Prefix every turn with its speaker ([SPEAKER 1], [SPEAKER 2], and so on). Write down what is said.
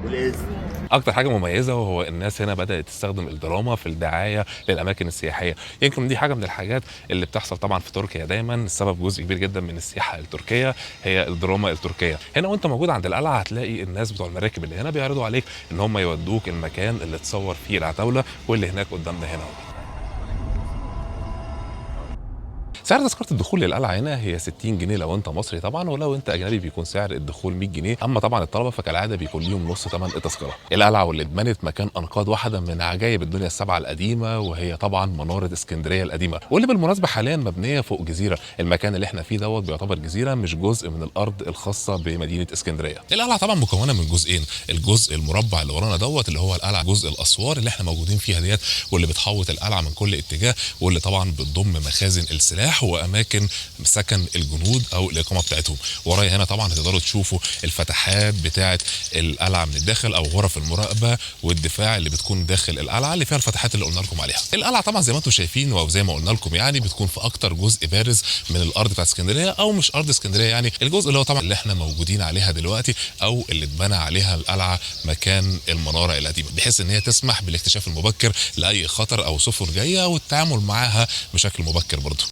[SPEAKER 1] والاسم.
[SPEAKER 2] اكتر حاجه مميزه وهو الناس هنا بدات تستخدم الدراما في الدعايه للاماكن السياحيه. يمكن دي حاجه من الحاجات اللي بتحصل طبعا في تركيا دايما. السبب جزء كبير جدا من السياحه التركيه هي الدراما التركيه. هنا وانت موجود عند القلعه هتلاقي الناس بتوع المراكب اللي هنا بيعرضوا عليك ان هم يودوك المكان اللي اتصور فيه العتاوله واللي هناك قدامنا هنا. سعر تذكرة الدخول للقلعة هنا هي 60 جنيه لو انت مصري طبعا، ولو انت اجنبي بيكون سعر الدخول 100 جنيه. اما طبعا الطلبة فكالعادة بيكون ليهم نص ثمن التذكرة. القلعة واللي اتبنت مكان انقاض واحدة من عجائب الدنيا السبعة القديمة، وهي طبعا منارة اسكندرية القديمة، واللي بالمناسبة حاليا مبنية فوق جزيرة. المكان اللي احنا فيه دوت بيعتبر جزيرة مش جزء من الارض الخاصة بمدينة اسكندرية. القلعة طبعا مكونة من جزئين، الجزء المربع اللي ورانا دوت اللي هو القلعة، جزء الاسوار اللي احنا موجودين فيها ديت واللي بتحوط القلعة من كل اتجاه، واللي طبعا بتضم مخازن السلاح واماكن سكن الجنود او الاقامه بتاعتهم. ورايا هنا طبعا هتقدروا تشوفوا الفتحات بتاعه القلعه من الداخل او غرف المراقبه والدفاع اللي بتكون داخل القلعه اللي فيها الفتحات اللي قلنا لكم عليها. القلعه طبعا زي ما انتم شايفين او زي ما قلنا لكم يعني بتكون في اكتر جزء بارز من الارض بتاعت اسكندريه، او مش ارض اسكندريه يعني، الجزء اللي هو طبعا اللي احنا موجودين عليها دلوقتي او اللي اتبنى عليها القلعه مكان المناره القديمه، بحيث ان هي تسمح بالاكتشاف المبكر لاي خطر او سفن جايه والتعامل معاها بشكل مبكر برضه.